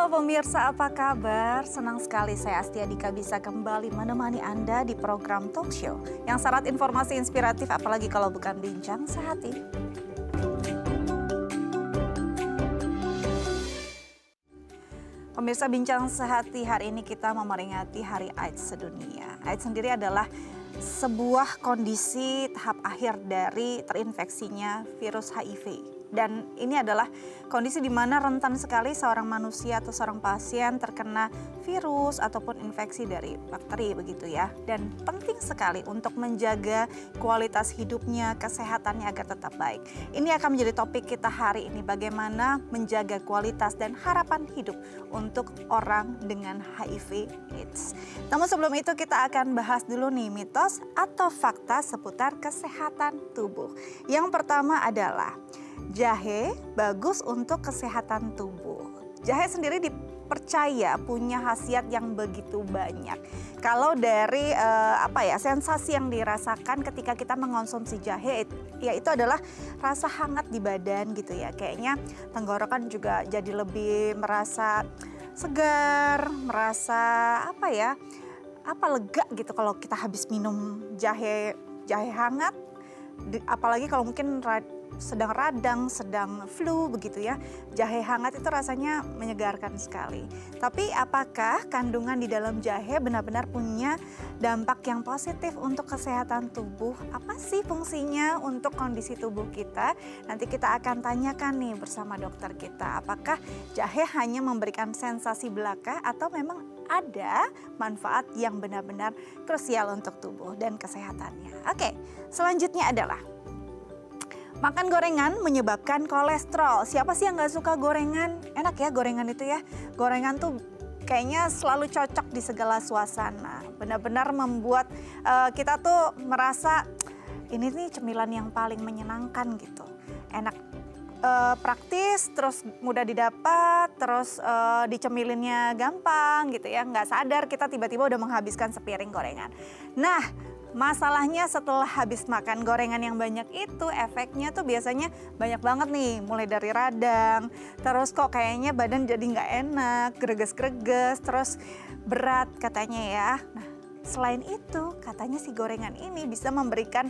Halo pemirsa, apa kabar? Senang sekali saya Astia Dika bisa kembali menemani Anda di program talk show yang syarat informasi inspiratif, apalagi kalau bukan bincang sehati. Pemirsa, bincang sehati hari ini kita memperingati Hari AIDS sedunia. AIDS sendiri adalah sebuah kondisi tahap akhir dari terinfeksinya virus HIV. Dan ini adalah kondisi di mana rentan sekali seorang manusia atau seorang pasien terkena virus ataupun infeksi dari bakteri begitu ya. Dan penting sekali untuk menjaga kualitas hidupnya, kesehatannya agar tetap baik. Ini akan menjadi topik kita hari ini, bagaimana menjaga kualitas dan harapan hidup untuk orang dengan HIV AIDS. Namun sebelum itu kita akan bahas dulu nih mitos atau fakta seputar kesehatan tubuh. Yang pertama adalah jahe bagus untuk kesehatan tubuh. Jahe sendiri dipercaya punya khasiat yang begitu banyak. Kalau dari sensasi yang dirasakan ketika kita mengonsumsi jahe, yaitu adalah rasa hangat di badan gitu ya. Kayaknya tenggorokan juga jadi lebih merasa segar, merasa lega gitu kalau kita habis minum jahe hangat. Apalagi kalau mungkin sedang radang, sedang flu begitu ya. Jahe hangat itu rasanya menyegarkan sekali. Tapi apakah kandungan di dalam jahe benar-benar punya dampak yang positif untuk kesehatan tubuh? Apa sih fungsinya untuk kondisi tubuh kita? Nanti kita akan tanyakan nih bersama dokter kita. Apakah jahe hanya memberikan sensasi belaka atau memang ada manfaat yang benar-benar krusial untuk tubuh dan kesehatannya? Oke, selanjutnya adalah makan gorengan menyebabkan kolesterol. Siapa sih yang gak suka gorengan? Enak ya gorengan itu ya. Gorengan tuh kayaknya selalu cocok di segala suasana. Benar-benar membuat kita tuh merasa ini nih cemilan yang paling menyenangkan gitu. Enak, praktis, terus mudah didapat, terus dicemilinnya gampang gitu ya. Nggak sadar kita tiba-tiba udah menghabiskan sepiring gorengan. Nah, masalahnya setelah habis makan gorengan yang banyak itu efeknya tuh biasanya banyak banget nih. Mulai dari radang, terus kok kayaknya badan jadi nggak enak, greges-greges, terus berat katanya ya. Nah, selain itu katanya si gorengan ini bisa memberikan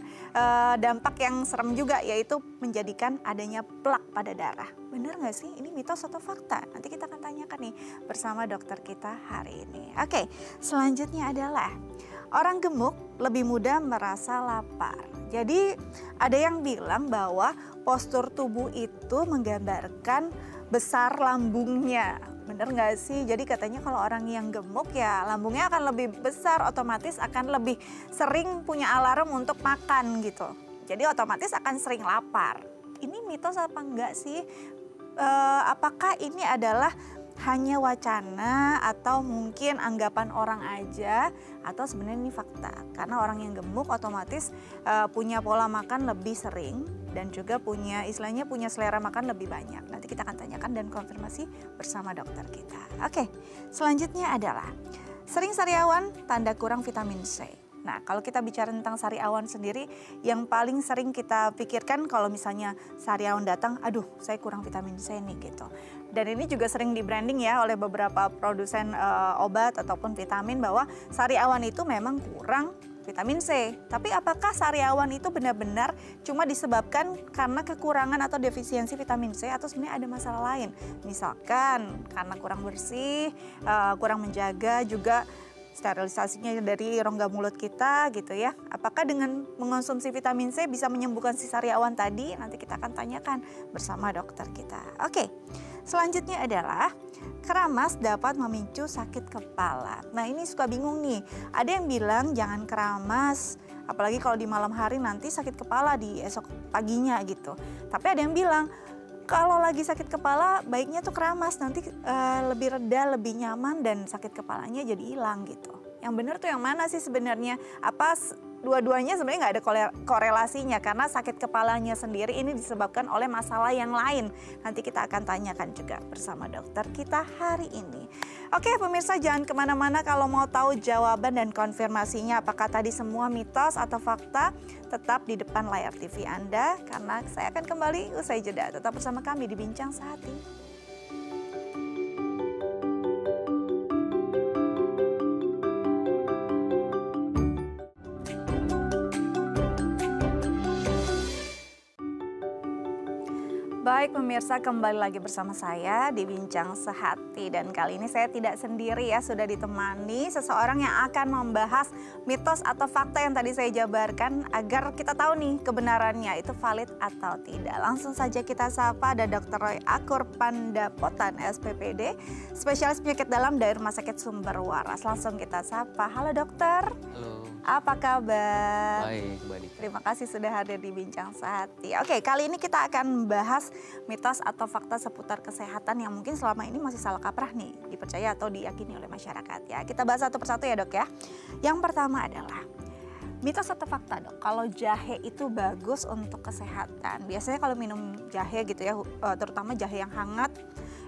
dampak yang serem juga, yaitu menjadikan adanya plak pada darah. Benar nggak sih? Ini mitos atau fakta? Nanti kita akan tanyakan nih bersama dokter kita hari ini. Oke, selanjutnya adalah orang gemuk lebih mudah merasa lapar. Jadi ada yang bilang bahwa postur tubuh itu menggambarkan besar lambungnya. Bener nggak sih? Jadi katanya kalau orang yang gemuk ya lambungnya akan lebih besar, otomatis akan lebih sering punya alarm untuk makan gitu. Jadi otomatis akan sering lapar. Ini mitos apa enggak sih? Apakah ini adalah hanya wacana atau mungkin anggapan orang aja, atau sebenarnya ini fakta? Karena orang yang gemuk otomatis punya pola makan lebih sering dan juga punya selera makan lebih banyak. Nanti kita akan tanyakan dan konfirmasi bersama dokter kita. Oke, selanjutnya adalah sering sariawan tanda kurang vitamin C. Nah, kalau kita bicara tentang sariawan sendiri, yang paling sering kita pikirkan kalau misalnya sariawan datang, aduh saya kurang vitamin C nih gitu. Dan ini juga sering di branding ya oleh beberapa produsen obat ataupun vitamin bahwa sariawan itu memang kurang vitamin C. Tapi apakah sariawan itu benar-benar cuma disebabkan karena kekurangan atau defisiensi vitamin C atau sebenarnya ada masalah lain? Misalkan karena kurang bersih, kurang menjaga juga sterilisasinya dari rongga mulut kita gitu ya. Apakah dengan mengonsumsi vitamin C bisa menyembuhkan si sariawan tadi? Nanti kita akan tanyakan bersama dokter kita. Oke, selanjutnya adalah keramas dapat memicu sakit kepala. Nah, ini suka bingung nih. Ada yang bilang jangan keramas, apalagi kalau di malam hari nanti sakit kepala di esok paginya gitu. Tapi ada yang bilang kalau lagi sakit kepala baiknya tuh keramas, nanti lebih reda, lebih nyaman dan sakit kepalanya jadi hilang gitu. Yang benar tuh yang mana sih sebenarnya? Apa dua-duanya sebenarnya nggak ada korelasinya, karena sakit kepalanya sendiri ini disebabkan oleh masalah yang lain. Nanti kita akan tanyakan juga bersama dokter kita hari ini. Oke pemirsa, jangan kemana-mana kalau mau tahu jawaban dan konfirmasinya apakah tadi semua mitos atau fakta, tetap di depan layar TV Anda karena saya akan kembali usai jeda. Tetap bersama kami di Bincang Sehati. Baik pemirsa, kembali lagi bersama saya di Bincang Sehati. Dan kali ini saya tidak sendiri ya, sudah ditemani seseorang yang akan membahas mitos atau fakta yang tadi saya jabarkan agar kita tahu nih kebenarannya itu valid atau tidak. Langsung saja kita sapa, ada Dr. Roy Akur Pandapotan SPPD, spesialis penyakit dalam dari Rumah Sakit Sumber Waras. Langsung kita sapa. Halo dokter. Halo. Apa kabar? Baik, Mbak. Terima kasih sudah hadir di Bincang Sehati. Oke, kali ini kita akan membahas mitos atau fakta seputar kesehatan yang mungkin selama ini masih salah kaprah nih, dipercaya atau diyakini oleh masyarakat ya. Kita bahas satu persatu ya dok ya. Yang pertama adalah mitos atau fakta dok, kalau jahe itu bagus untuk kesehatan. Biasanya kalau minum jahe gitu ya, terutama jahe yang hangat,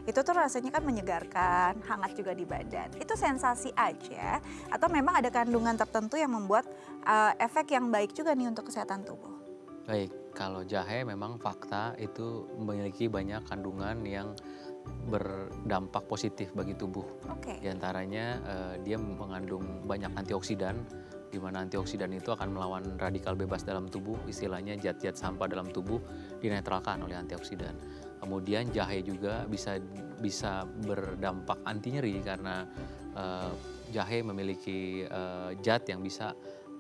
itu tuh rasanya kan menyegarkan, hangat juga di badan. Itu sensasi aja atau memang ada kandungan tertentu yang membuat efek yang baik juga nih untuk kesehatan tubuh? Baik, kalau jahe memang fakta itu memiliki banyak kandungan yang berdampak positif bagi tubuh. Oke. Di antaranya dia mengandung banyak antioksidan, di mana antioksidan itu akan melawan radikal bebas dalam tubuh, istilahnya zat-zat sampah dalam tubuh dinetralkan oleh antioksidan. Kemudian jahe juga bisa berdampak anti nyeri karena jahe memiliki zat yang bisa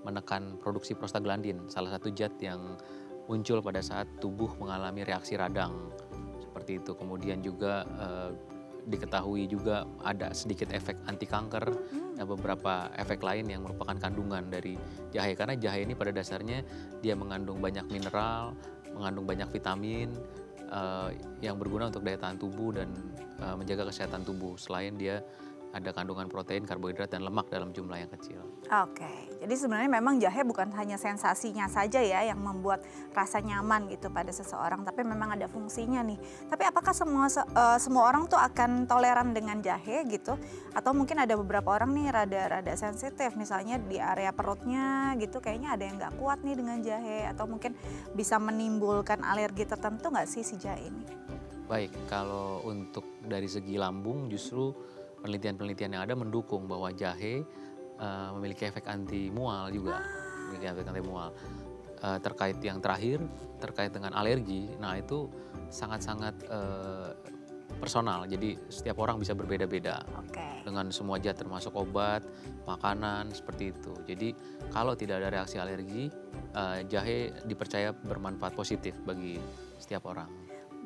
menekan produksi prostaglandin, salah satu zat yang muncul pada saat tubuh mengalami reaksi radang seperti itu. Kemudian juga diketahui juga ada sedikit efek anti kanker dan beberapa efek lain yang merupakan kandungan dari jahe, karena jahe ini pada dasarnya dia mengandung banyak mineral, mengandung banyak vitamin yang berguna untuk daya tahan tubuh dan menjaga kesehatan tubuh. Selain dia ada kandungan protein, karbohidrat, dan lemak dalam jumlah yang kecil. Oke, jadi sebenarnya memang jahe bukan hanya sensasinya saja ya yang membuat rasa nyaman gitu pada seseorang, tapi memang ada fungsinya nih. Tapi apakah semua orang tuh akan toleran dengan jahe gitu? Atau mungkin ada beberapa orang nih rada sensitif, misalnya di area perutnya gitu, kayaknya ada yang nggak kuat nih dengan jahe, atau mungkin bisa menimbulkan alergi tertentu nggak sih si jahe ini? Baik, kalau untuk dari segi lambung justru penelitian-penelitian yang ada mendukung bahwa jahe memiliki efek anti mual juga, memiliki efek anti mual. Terkait yang terakhir, terkait dengan alergi, nah itu sangat-sangat personal. Jadi setiap orang bisa berbeda-beda dengan semua zat termasuk obat, makanan seperti itu. Jadi kalau tidak ada reaksi alergi, jahe dipercaya bermanfaat positif bagi setiap orang.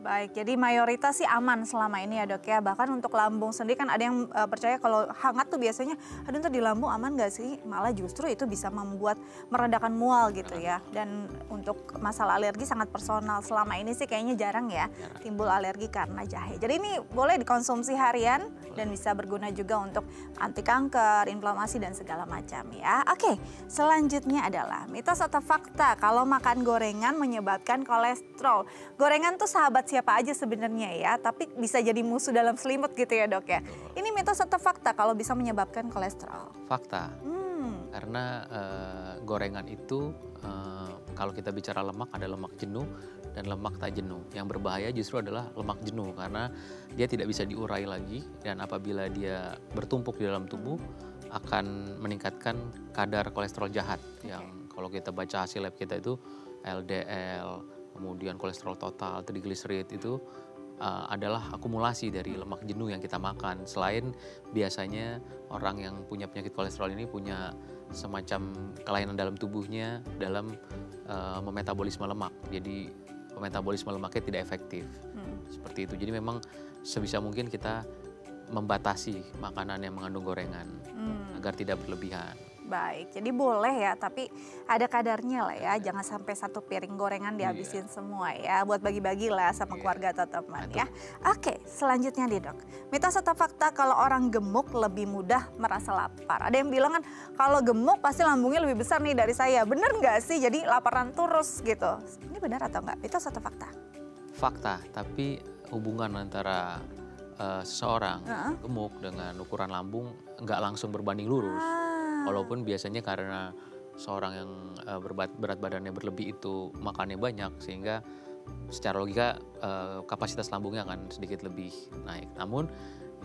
Baik, jadi mayoritas sih aman selama ini ya dok ya. Bahkan untuk lambung sendiri kan ada yang percaya kalau hangat tuh biasanya, aduh ntar di lambung aman gak sih? Malah justru itu bisa membuat meredakan mual gitu ya. Dan untuk masalah alergi sangat personal. Selama ini sih kayaknya jarang ya timbul alergi karena jahe. Jadi ini boleh dikonsumsi harian dan bisa berguna juga untuk anti kanker, inflamasi dan segala macam ya. Oke, selanjutnya adalah mitos atau fakta kalau makan gorengan menyebabkan kolesterol. Gorengan tuh sahabat siapa aja sebenarnya ya, tapi bisa jadi musuh dalam selimut gitu ya dok ya. Ini mitos atau fakta kalau bisa menyebabkan kolesterol? Fakta, karena gorengan itu kalau kita bicara lemak ada lemak jenuh dan lemak tak jenuh. Yang berbahaya justru adalah lemak jenuh karena dia tidak bisa diurai lagi, dan apabila dia bertumpuk di dalam tubuh akan meningkatkan kadar kolesterol jahat yang kalau kita baca hasil lab kita itu LDL, kemudian kolesterol total, trigliserid itu adalah akumulasi dari lemak jenuh yang kita makan. Selain biasanya orang yang punya penyakit kolesterol ini punya semacam kelainan dalam tubuhnya dalam memetabolisme lemak. Jadi metabolisme lemaknya tidak efektif. Seperti itu. Jadi memang sebisa mungkin kita membatasi makanan yang mengandung gorengan agar tidak berlebihan. Baik, jadi boleh ya, tapi ada kadarnya lah ya. Jangan sampai satu piring gorengan dihabisin semua ya. Buat bagi-bagi lah sama keluarga atau teman ya. Oke, selanjutnya nih dok. Mitos atau fakta kalau orang gemuk lebih mudah merasa lapar. Ada yang bilang kan kalau gemuk pasti lambungnya lebih besar nih dari saya. Bener nggak sih? Jadi laparan terus gitu. Ini benar atau nggak? Mitos atau fakta? Fakta, tapi hubungan antara seseorang gemuk dengan ukuran lambung nggak langsung berbanding lurus. Walaupun biasanya karena seorang yang berat badannya berlebih itu makannya banyak, sehingga secara logika kapasitas lambungnya akan sedikit lebih naik. Namun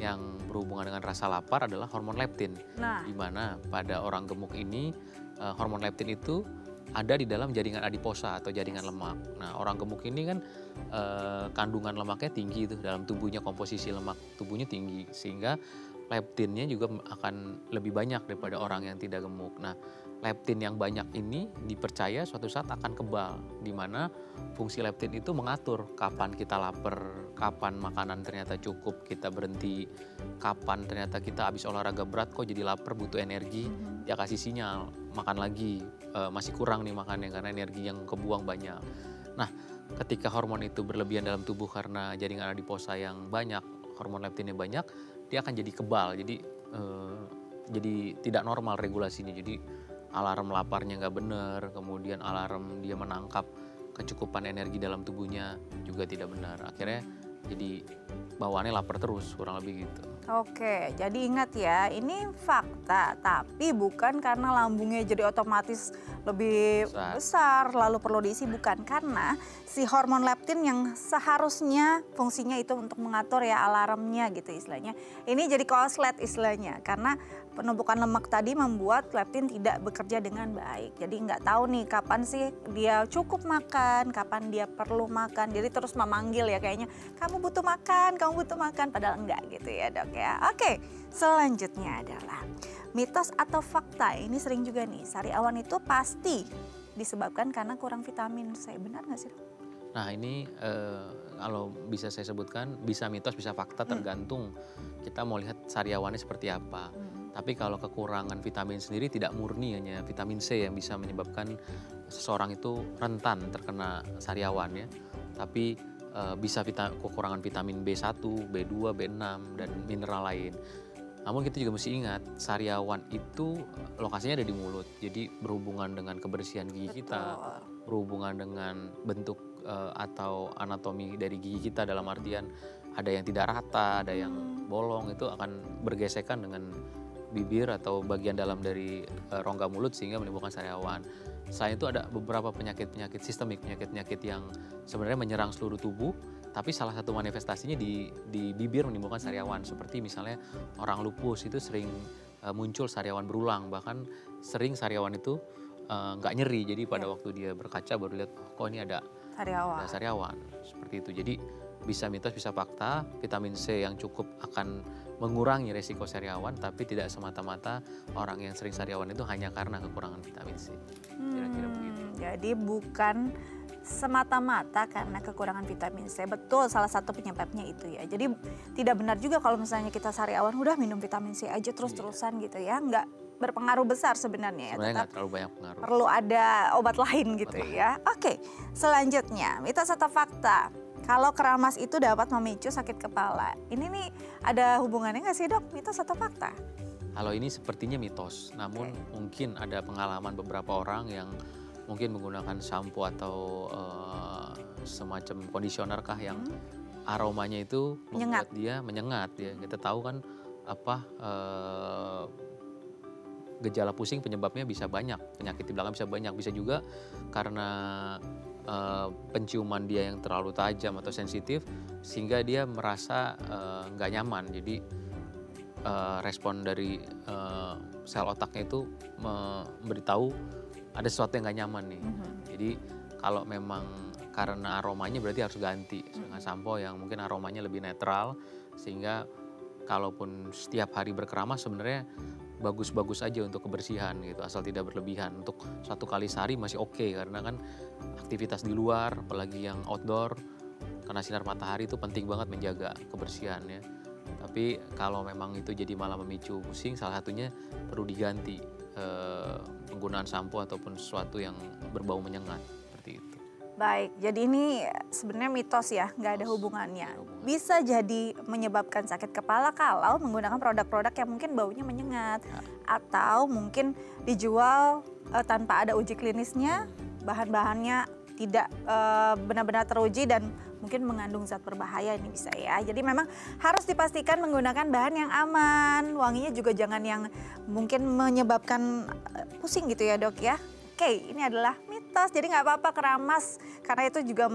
yang berhubungan dengan rasa lapar adalah hormon leptin. Di mana pada orang gemuk ini hormon leptin itu ada di dalam jaringan adiposa atau jaringan lemak. Nah, orang gemuk ini kan kandungan lemaknya tinggi itu dalam tubuhnya, komposisi lemak tubuhnya tinggi, sehingga leptinnya juga akan lebih banyak daripada orang yang tidak gemuk. Nah, leptin yang banyak ini dipercaya suatu saat akan kebal, di mana fungsi leptin itu mengatur kapan kita lapar, kapan makanan ternyata cukup, kita berhenti, kapan ternyata kita habis olahraga berat kok jadi lapar, butuh energi, dia kasih sinyal, makan lagi, masih kurang nih makannya karena energi yang kebuang banyak. Nah, ketika hormon itu berlebihan dalam tubuh karena jaringan adiposa yang banyak, hormon leptinnya banyak, dia akan jadi kebal, jadi tidak normal regulasinya. Jadi alarm laparnya nggak benar, kemudian alarm dia menangkap kecukupan energi dalam tubuhnya juga tidak benar. Akhirnya jadi bawaannya lapar terus, kurang lebih gitu. Oke, jadi ingat ya, ini fakta, tapi bukan karena lambungnya jadi otomatis lebih besar, lalu perlu diisi, bukan. Karena si hormon leptin yang seharusnya fungsinya itu untuk mengatur ya alarmnya gitu istilahnya. Ini jadi koslet istilahnya, karena penumpukan lemak tadi membuat leptin tidak bekerja dengan baik. Jadi nggak tahu nih kapan sih dia cukup makan, kapan dia perlu makan. Jadi terus memanggil ya kayaknya, kamu butuh makan, padahal enggak gitu ya dok ya. Oke, selanjutnya adalah mitos atau fakta. Ini sering juga nih, sariawan itu pasti disebabkan karena kurang vitamin C. Benar nggak sih dok? Nah ini kalau bisa saya sebutkan, bisa mitos, bisa fakta, tergantung kita mau lihat sariawannya seperti apa. Tapi kalau kekurangan vitamin sendiri tidak murni hanya vitamin C yang bisa menyebabkan seseorang itu rentan terkena sariawan ya. Tapi bisa kekurangan vitamin B1, B2, B6, dan mineral lain. Namun kita juga mesti ingat, sariawan itu lokasinya ada di mulut. Jadi berhubungan dengan kebersihan gigi kita, berhubungan dengan bentuk atau anatomi dari gigi kita, dalam artian ada yang tidak rata, ada yang bolong, itu akan bergesekan dengan bibir atau bagian dalam dari rongga mulut sehingga menimbulkan sariawan. Selain itu ada beberapa penyakit-penyakit sistemik, penyakit-penyakit yang sebenarnya menyerang seluruh tubuh, tapi salah satu manifestasinya di bibir menimbulkan sariawan. Seperti misalnya orang lupus itu sering muncul sariawan berulang, bahkan sering sariawan itu nggak nyeri, jadi pada waktu dia berkaca baru lihat, kok ini ada sariawan, seperti itu. Jadi bisa mitos, bisa fakta, vitamin C yang cukup akan mengurangi resiko sariawan, tapi tidak semata-mata orang yang sering sariawan itu hanya karena kekurangan vitamin C. Kira-kira begitu. Jadi bukan semata-mata karena kekurangan vitamin C. Betul, salah satu penyebabnya itu ya. Jadi tidak benar juga kalau misalnya kita sariawan udah minum vitamin C aja terus-terusan gitu ya. Nggak berpengaruh besar sebenarnya. Sebenarnya nggak terlalu banyak pengaruh. Perlu ada obat lain gitu ya. Oke, selanjutnya mitos atau fakta. Kalau keramas itu dapat memicu sakit kepala. Ini nih ada hubungannya nggak sih dok, mitos atau fakta? Kalau ini sepertinya mitos, namun mungkin ada pengalaman beberapa orang yang mungkin menggunakan sampo atau semacam kondisioner kah yang aromanya itu membuat dia menyengat ya. Kita tahu kan apa gejala pusing penyebabnya bisa banyak, penyakit di belakang bisa banyak, bisa juga karena penciuman dia yang terlalu tajam atau sensitif sehingga dia merasa nggak nyaman. Jadi respon dari sel otaknya itu memberitahu ada sesuatu yang nggak nyaman nih. Jadi kalau memang karena aromanya berarti harus ganti dengan sampo yang mungkin aromanya lebih netral, sehingga kalaupun setiap hari berkeramas sebenarnya bagus-bagus aja untuk kebersihan gitu, asal tidak berlebihan. Untuk 1 kali sehari masih oke, karena kan aktivitas di luar apalagi yang outdoor karena sinar matahari itu penting banget menjaga kebersihannya. Tapi kalau memang itu jadi malah memicu pusing, salah satunya perlu diganti penggunaan sampo ataupun sesuatu yang berbau menyengat seperti itu. Baik, jadi ini sebenarnya mitos ya, nggak ada hubungannya. Bisa jadi menyebabkan sakit kepala kalau menggunakan produk-produk yang mungkin baunya menyengat. Atau mungkin dijual tanpa ada uji klinisnya, bahan-bahannya tidak benar-benar teruji dan mungkin mengandung zat berbahaya, ini bisa ya. Jadi memang harus dipastikan menggunakan bahan yang aman, wanginya juga jangan yang mungkin menyebabkan pusing gitu ya dok ya. Oke, ini adalah mitos, jadi nggak apa-apa keramas karena itu juga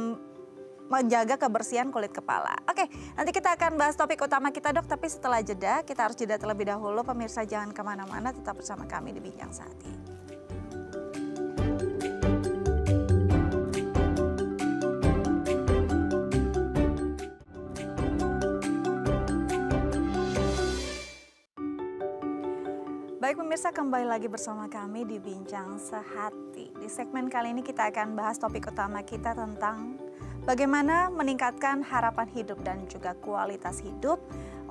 menjaga kebersihan kulit kepala. Oke, nanti kita akan bahas topik utama kita dok, tapi setelah jeda kita harus jeda terlebih dahulu. Pemirsa jangan kemana-mana, tetap bersama kami di Bincang Saat ini. Baik pemirsa, kembali lagi bersama kami di Bincang Sehati. Di segmen kali ini kita akan bahas topik utama kita tentang bagaimana meningkatkan harapan hidup dan juga kualitas hidup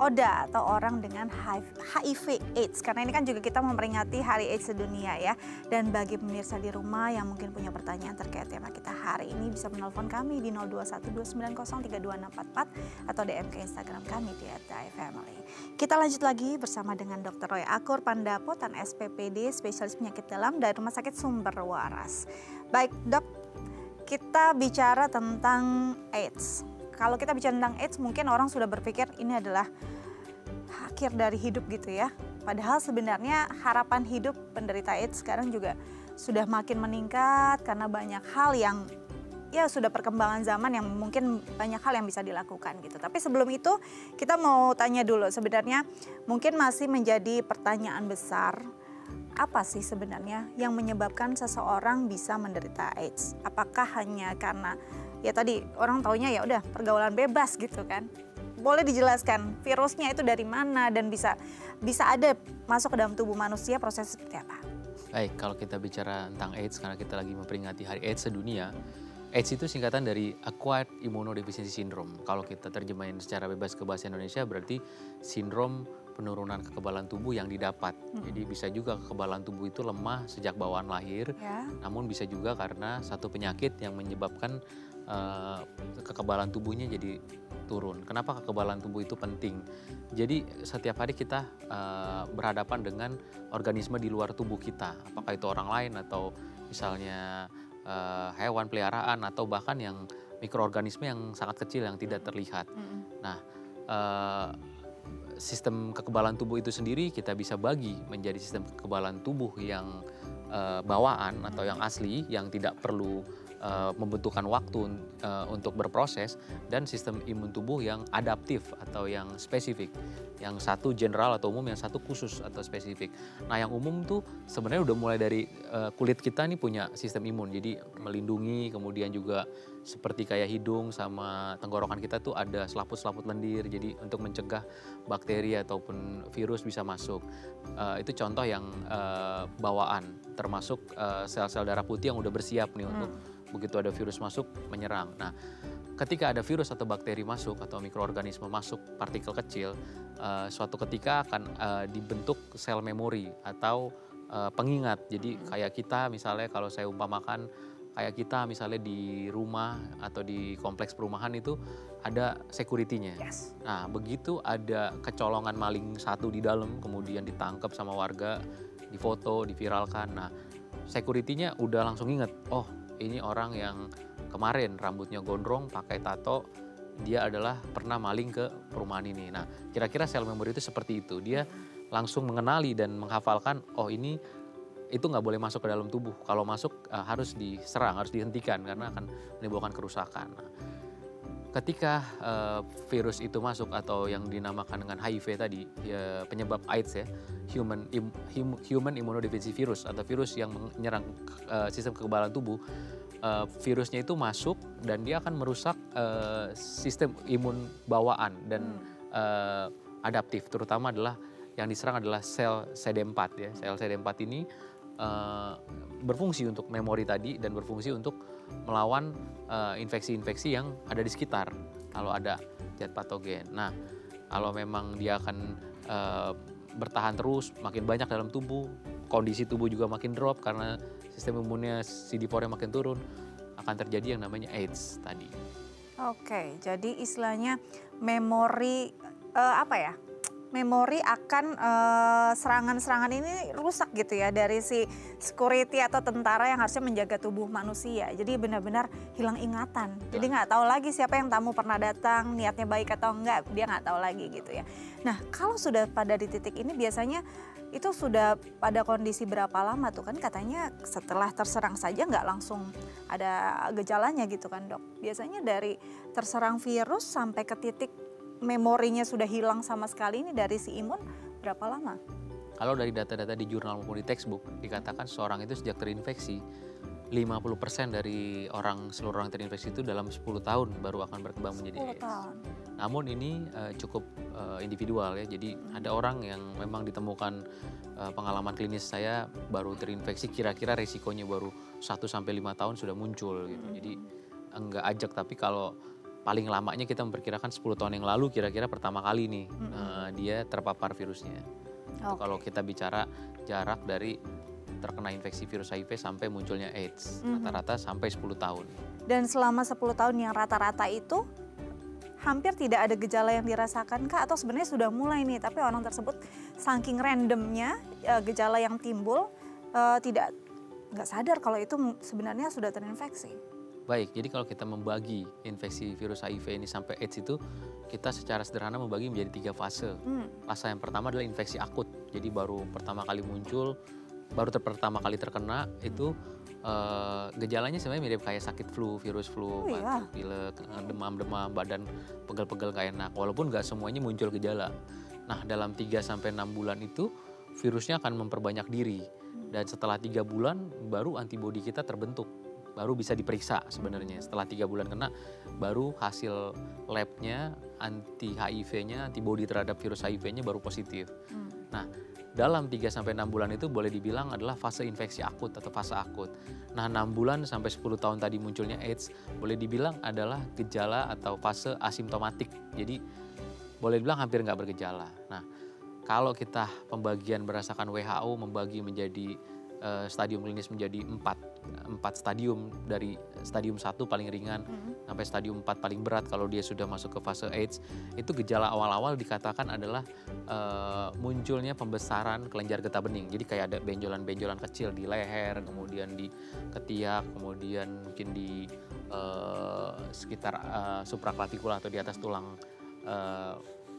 ODA atau orang dengan HIV AIDS. Karena ini kan juga kita memperingati Hari AIDS sedunia ya. Dan bagi pemirsa di rumah yang mungkin punya pertanyaan terkait tema kita hari ini bisa menelpon kami di 0212903244 atau DM ke Instagram kami di @daifamily. Kita lanjut lagi bersama dengan Dr. Roy Akur Pandapotan SPPD, spesialis penyakit dalam dari Rumah Sakit Sumber Waras. Baik dok, kita bicara tentang AIDS. Kalau kita bicara tentang AIDS, mungkin orang sudah berpikir ini adalah akhir dari hidup gitu ya. Padahal sebenarnya harapan hidup penderita AIDS sekarang juga sudah makin meningkat karena banyak hal yang ya sudah perkembangan zaman yang mungkin banyak hal yang bisa dilakukan gitu. Tapi sebelum itu kita mau tanya dulu, sebenarnya mungkin masih menjadi pertanyaan besar. Apa sih sebenarnya yang menyebabkan seseorang bisa menderita AIDS? Apakah hanya karena ya tadi orang taunya ya udah pergaulan bebas gitu kan? Boleh dijelaskan virusnya itu dari mana dan bisa ada masuk ke dalam tubuh manusia, proses seperti apa? Baik, kalau kita bicara tentang AIDS karena kita lagi memperingati Hari AIDS sedunia. AIDS itu singkatan dari Acquired Immunodeficiency Syndrome. Kalau kita terjemahin secara bebas ke bahasa Indonesia berarti sindrom penurunan kekebalan tubuh yang didapat. Jadi bisa juga kekebalan tubuh itu lemah sejak bawaan lahir, namun bisa juga karena satu penyakit yang menyebabkan kekebalan tubuhnya jadi turun. Kenapa kekebalan tubuh itu penting? Jadi setiap hari kita berhadapan dengan organisme di luar tubuh kita, apakah itu orang lain atau misalnya hewan peliharaan atau bahkan yang mikroorganisme yang sangat kecil yang tidak terlihat. Nah, sistem kekebalan tubuh itu sendiri kita bisa bagi menjadi sistem kekebalan tubuh yang bawaan atau yang asli yang tidak perlu membutuhkan waktu untuk berproses, dan sistem imun tubuh yang adaptif atau yang spesifik. Yang satu general atau umum, yang satu khusus atau spesifik. Nah yang umum tuh sebenarnya udah mulai dari kulit kita nih punya sistem imun, jadi melindungi, kemudian juga seperti kayak hidung sama tenggorokan kita tuh ada selaput-selaput lendir, jadi untuk mencegah bakteri ataupun virus bisa masuk. Itu contoh yang bawaan, termasuk sel-sel darah putih yang udah bersiap nih untuk begitu ada virus masuk menyerang. Nah, ketika ada virus atau bakteri masuk atau mikroorganisme masuk, partikel kecil, suatu ketika akan dibentuk sel memori atau pengingat. Jadi kayak kita misalnya kalau saya umpamakan kayak kita misalnya di rumah atau di kompleks perumahan itu ada security-nya. Nah, begitu ada kecolongan maling satu di dalam kemudian ditangkap sama warga, difoto, diviralkan. Nah, security-nya udah langsung inget, oh ini orang yang kemarin rambutnya gondrong, pakai tato, dia adalah pernah maling ke perumahan ini. Nah, kira-kira sel memori itu seperti itu. Dia langsung mengenali dan menghafalkan, oh ini itu nggak boleh masuk ke dalam tubuh. Kalau masuk harus diserang, harus dihentikan karena akan menimbulkan kerusakan. Nah, ketika virus itu masuk atau yang dinamakan dengan HIV tadi, ya, penyebab AIDS ya, human immunodeficiency virus atau virus yang menyerang sistem kekebalan tubuh, virusnya itu masuk dan dia akan merusak sistem imun bawaan dan adaptif, terutama adalah yang diserang adalah sel CD4 ya. Sel CD4 ini berfungsi untuk memori tadi dan berfungsi untuk melawan infeksi-infeksi yang ada di sekitar kalau ada zat patogen. Nah, kalau memang dia akan bertahan terus, makin banyak dalam tubuh, kondisi tubuh juga makin drop karena sistem imunnya CD4-nya makin turun, akan terjadi yang namanya AIDS tadi. Oke, jadi istilahnya memori memori akan serangan-serangan ini rusak gitu ya dari si security atau tentara yang harusnya menjaga tubuh manusia. Jadi benar-benar hilang ingatan. Jadi nggak tahu lagi siapa yang tamu pernah datang, niatnya baik atau enggak, dia nggak tahu lagi gitu ya. Nah, kalau sudah pada di titik ini biasanya itu sudah pada kondisi berapa lama tuh, kan katanya setelah terserang saja nggak langsung ada gejalanya gitu kan dok. Biasanya dari terserang virus sampai ke titik memorinya sudah hilang sama sekali ini dari si imun berapa lama? Kalau dari data-data di jurnal maupun di textbook dikatakan seorang itu sejak terinfeksi 50% dari seluruh orang terinfeksi itu dalam 10 tahun baru akan berkembang menjadi AIDS. Namun ini cukup individual ya. Jadi ada orang yang memang ditemukan pengalaman klinis saya baru terinfeksi, kira-kira resikonya baru 1 sampai 5 tahun sudah muncul gitu. Jadi enggak ajak, tapi kalau paling lamanya kita memperkirakan 10 tahun yang lalu kira-kira pertama kali nih dia terpapar virusnya. Itu kalau kita bicara jarak dari terkena infeksi virus HIV sampai munculnya AIDS, rata-rata sampai 10 tahun. Dan selama 10 tahun yang rata-rata itu hampir tidak ada gejala yang dirasakan kah? Atau sebenarnya sudah mulai nih, tapi orang tersebut saking randomnya gejala yang timbul nggak sadar kalau itu sebenarnya sudah terinfeksi. Baik, jadi kalau kita membagi infeksi virus HIV ini sampai AIDS itu, kita secara sederhana membagi menjadi 3 fase. Fase yang pertama adalah infeksi akut, jadi baru pertama kali muncul, pertama kali terkena itu gejalanya sebenarnya mirip kayak sakit flu, virus flu, batuk, pilek, demam-demam, badan pegel-pegel gak enak, walaupun nggak semuanya muncul gejala. Nah, dalam 3-6 bulan itu virusnya akan memperbanyak diri, dan setelah 3 bulan baru antibodi kita terbentuk, baru bisa diperiksa sebenarnya. Setelah 3 bulan kena, baru hasil labnya anti HIV-nya, antibodi terhadap virus HIV-nya baru positif. Nah, dalam 3-6 bulan itu boleh dibilang adalah fase infeksi akut atau fase akut. Nah, 6 bulan sampai 10 tahun tadi munculnya AIDS, boleh dibilang adalah gejala atau fase asimptomatik. Jadi boleh dibilang hampir nggak bergejala. Nah, kalau kita pembagian berdasarkan WHO membagi menjadi stadium klinis menjadi 4 stadium, dari stadium 1 paling ringan sampai stadium 4 paling berat kalau dia sudah masuk ke fase AIDS. Itu gejala awal-awal dikatakan adalah munculnya pembesaran kelenjar getah bening. Jadi kayak ada benjolan-benjolan kecil di leher, kemudian di ketiak, kemudian mungkin di sekitar supraklavikula atau di atas tulang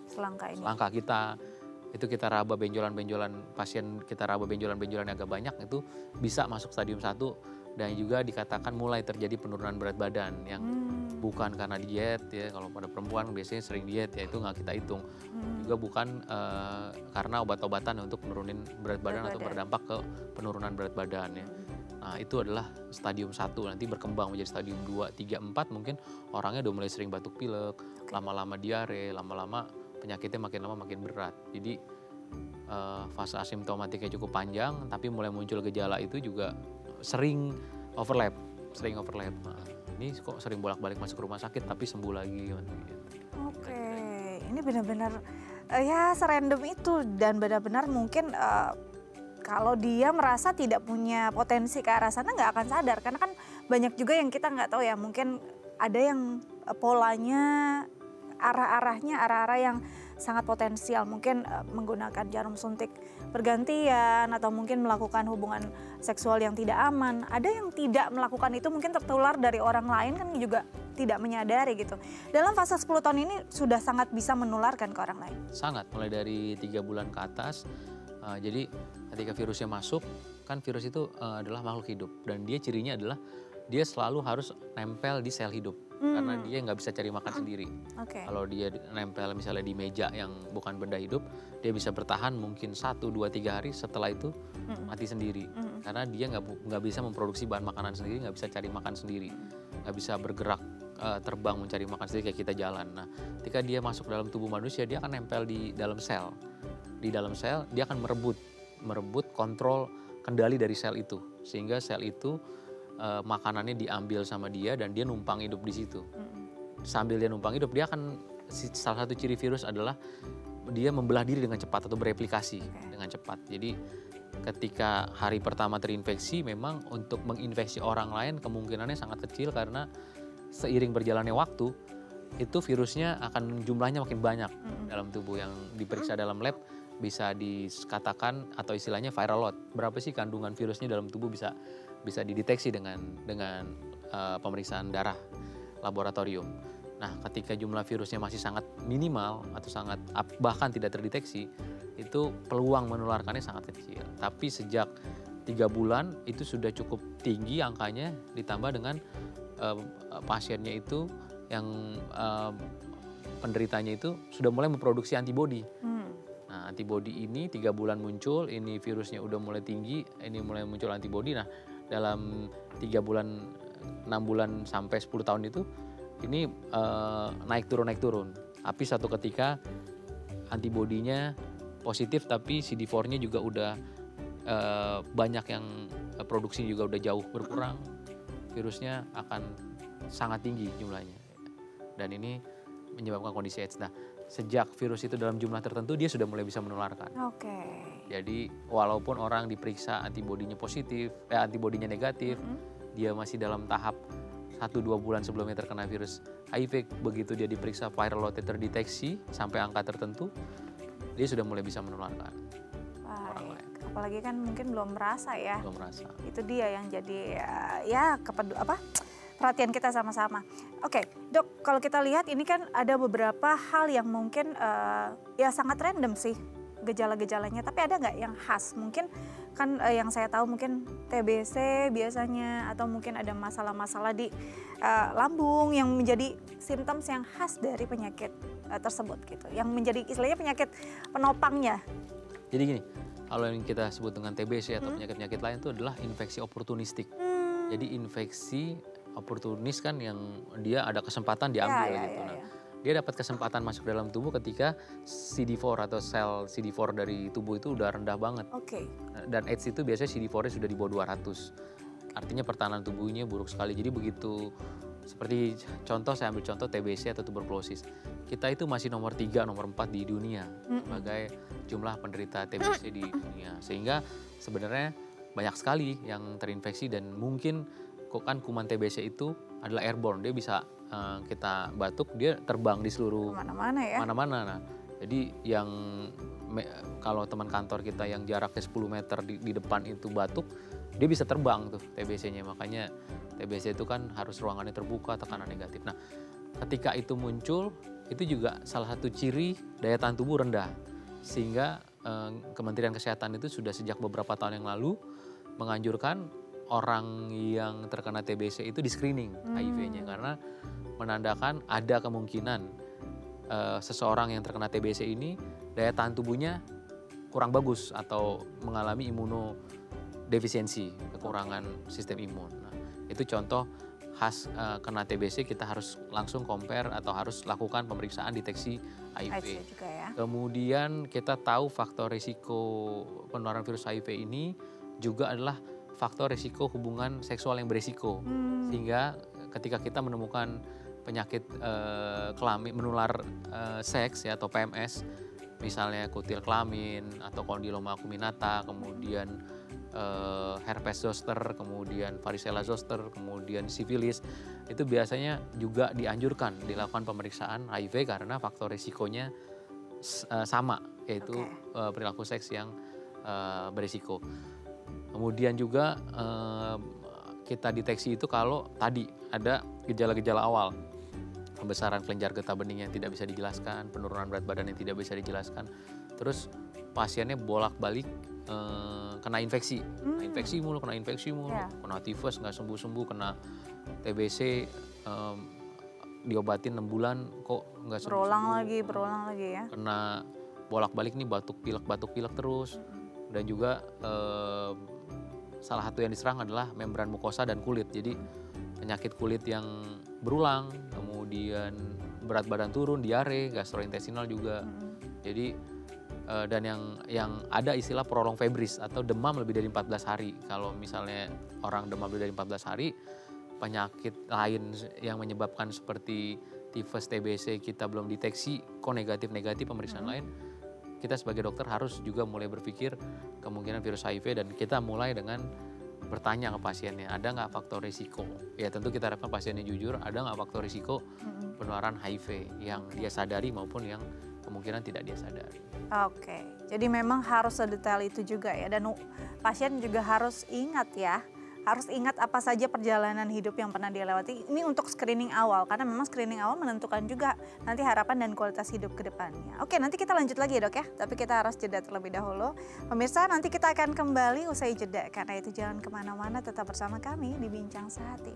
selangka kita. Itu kita raba benjolan-benjolan, pasien kita raba benjolan-benjolan yang agak banyak, itu bisa masuk stadium 1. Dan juga dikatakan mulai terjadi penurunan berat badan yang bukan karena diet ya, kalau pada perempuan biasanya sering diet ya, itu nggak kita hitung. Juga bukan karena obat-obatan untuk menurunin berat badan atau berdampak ke penurunan berat badan ya. Nah, itu adalah stadium 1, nanti berkembang menjadi stadium 2, 3, 4 mungkin orangnya udah mulai sering batuk pilek, lama-lama diare, lama-lama penyakitnya makin lama makin berat. Jadi fase asimptomatiknya cukup panjang, tapi mulai muncul gejala itu juga sering overlap. Nah, ini kok sering bolak-balik masuk rumah sakit tapi sembuh lagi. Oke, ini benar-benar ya serandom itu, dan benar-benar mungkin kalau dia merasa tidak punya potensi ke arah sana nggak akan sadar, karena kan banyak juga yang kita nggak tahu ya, mungkin ada yang polanya arah-arah yang sangat potensial, mungkin menggunakan jarum suntik bergantian atau mungkin melakukan hubungan seksual yang tidak aman. Ada yang tidak melakukan itu mungkin tertular dari orang lain kan juga tidak menyadari gitu. Dalam fase 10 tahun ini sudah sangat bisa menularkan ke orang lain. Sangat, mulai dari 3 bulan ke atas. Jadi ketika virusnya masuk, kan virus itu adalah makhluk hidup, dan dia cirinya adalah dia selalu harus nempel di sel hidup. Karena dia nggak bisa cari makan sendiri. Kalau dia nempel misalnya di meja yang bukan benda hidup, dia bisa bertahan mungkin 1, 2, 3 hari, setelah itu mati sendiri. Karena dia nggak bisa memproduksi bahan makanan sendiri, nggak bisa cari makan sendiri, nggak bisa bergerak terbang mencari makan sendiri kayak kita jalan. Nah, ketika dia masuk dalam tubuh manusia, dia akan nempel di dalam sel. Di dalam sel dia akan merebut kontrol kendali dari sel itu, sehingga sel itu makanannya diambil sama dia dan dia numpang hidup di situ. Sambil dia numpang hidup, dia akan, salah satu ciri virus adalah dia membelah diri dengan cepat atau bereplikasi dengan cepat. Jadi ketika hari pertama terinfeksi, memang untuk menginfeksi orang lain kemungkinannya sangat kecil, karena seiring berjalannya waktu itu virusnya akan jumlahnya makin banyak dalam tubuh. Yang diperiksa dalam lab bisa dikatakan atau istilahnya viral load. Berapa sih kandungan virusnya dalam tubuh bisa dideteksi dengan pemeriksaan darah laboratorium. Nah, ketika jumlah virusnya masih sangat minimal atau sangat bahkan tidak terdeteksi, itu peluang menularkannya sangat kecil. Tapi sejak 3 bulan itu sudah cukup tinggi angkanya, ditambah dengan pasiennya itu yang penderitanya itu sudah mulai memproduksi antibodi. Nah, antibodi ini 3 bulan muncul, ini virusnya udah mulai tinggi, ini mulai muncul antibodi. Nah, dalam 3 bulan, 6 bulan sampai 10 tahun itu, ini naik turun. Tapi satu ketika antibodinya positif tapi CD4-nya juga udah banyak yang produksi juga udah jauh berkurang, virusnya akan sangat tinggi jumlahnya. Dan ini menyebabkan kondisi AIDS. Nah, sejak virus itu dalam jumlah tertentu dia sudah mulai bisa menularkan. Oke. Jadi walaupun orang diperiksa antibodinya positif, antibodinya negatif, dia masih dalam tahap 1-2 bulan sebelumnya terkena virus HIV, begitu dia diperiksa viral load terdeteksi sampai angka tertentu, dia sudah mulai bisa menularkan orang lain. Apalagi kan mungkin belum merasa ya. Belum merasa. Itu dia yang jadi perhatian kita sama-sama. Oke, Dok, kalau kita lihat ini kan ada beberapa hal yang mungkin ya sangat random sih gejala-gejalanya, tapi ada nggak yang khas? Mungkin kan yang saya tahu mungkin TBC biasanya, atau mungkin ada masalah-masalah di lambung yang menjadi simptom yang khas dari penyakit tersebut gitu, yang menjadi istilahnya penyakit penopangnya. Jadi gini, kalau yang kita sebut dengan TBC atau penyakit-penyakit lain itu adalah infeksi oportunistik. Jadi infeksi oportunis kan yang dia ada kesempatan diambil gitu. Nah, dia dapat kesempatan masuk dalam tubuh ketika CD4 atau sel CD4 dari tubuh itu udah rendah banget. Oke. Dan AIDS itu biasanya CD4-nya sudah di bawah 200. Artinya pertahanan tubuhnya buruk sekali. Jadi begitu, seperti contoh, saya ambil contoh TBC atau tuberkulosis. Kita itu masih nomor 3, nomor 4 di dunia sebagai jumlah penderita TBC di dunia. Sehingga sebenarnya banyak sekali yang terinfeksi, dan mungkin kok kan kuman TBC itu adalah airborne, dia bisa kita batuk, dia terbang di seluruh mana-mana ya. Mana-mana. Nah, jadi yang kalau teman kantor kita yang jaraknya 10 meter di depan itu batuk, dia bisa terbang tuh TBC-nya. Makanya TBC itu kan harus ruangannya terbuka, tekanan negatif. Nah, ketika itu muncul, itu juga salah satu ciri daya tahan tubuh rendah. Sehingga Kementerian Kesehatan itu sudah sejak beberapa tahun yang lalu menganjurkan orang yang terkena TBC itu di screening HIV-nya, karena menandakan ada kemungkinan seseorang yang terkena TBC ini daya tahan tubuhnya kurang bagus atau mengalami imunodefisiensi, kekurangan sistem imun. Nah, itu contoh khas kena TBC, kita harus langsung compare atau harus lakukan pemeriksaan deteksi HIV. juga ya. Kemudian kita tahu faktor risiko penularan virus HIV ini juga adalah faktor risiko hubungan seksual yang berisiko. Sehingga ketika kita menemukan penyakit kelamin menular seks ya, atau PMS, misalnya kutil kelamin atau kondiloma acuminata, kemudian herpes zoster, kemudian varicella zoster, kemudian sifilis, itu biasanya juga dianjurkan dilakukan pemeriksaan HIV karena faktor risikonya sama, yaitu perilaku seks yang berisiko. Kemudian juga kita deteksi itu kalau tadi ada gejala-gejala awal, pembesaran kelenjar getah bening yang tidak bisa dijelaskan, penurunan berat badan yang tidak bisa dijelaskan, terus pasiennya bolak-balik kena infeksi, kena infeksi mulu, kena tifus nggak sembuh-sembuh, kena TBC diobatin 6 bulan kok nggak sembuh-sembuh. Berulang lagi ya. Kena bolak-balik nih batuk pilek terus, dan juga salah satu yang diserang adalah membran mukosa dan kulit. Jadi penyakit kulit yang berulang, kemudian berat badan turun, diare, gastrointestinal juga. Jadi dan yang ada istilah prolong febris atau demam lebih dari 14 hari. Kalau misalnya orang demam lebih dari 14 hari, penyakit lain yang menyebabkan seperti tifus, TBC kita belum deteksi, kok negatif pemeriksaan lain, kita sebagai dokter harus juga mulai berpikir kemungkinan virus HIV, dan kita mulai dengan bertanya ke pasiennya, ada nggak faktor risiko? Ya tentu kita harapkan pasiennya jujur, ada nggak faktor risiko penularan HIV yang dia sadari maupun yang kemungkinan tidak dia sadari. Oke, jadi memang harus sedetail itu juga ya, dan pasien juga harus ingat ya, harus ingat apa saja perjalanan hidup yang pernah dia lewati. Ini untuk screening awal, karena memang screening awal menentukan juga nanti harapan dan kualitas hidup ke depannya. Oke, nanti kita lanjut lagi ya Dok ya, tapi kita harus jeda terlebih dahulu. Pemirsa, nanti kita akan kembali usai jeda, karena itu jangan kemana-mana, tetap bersama kami di Bincang Sehati.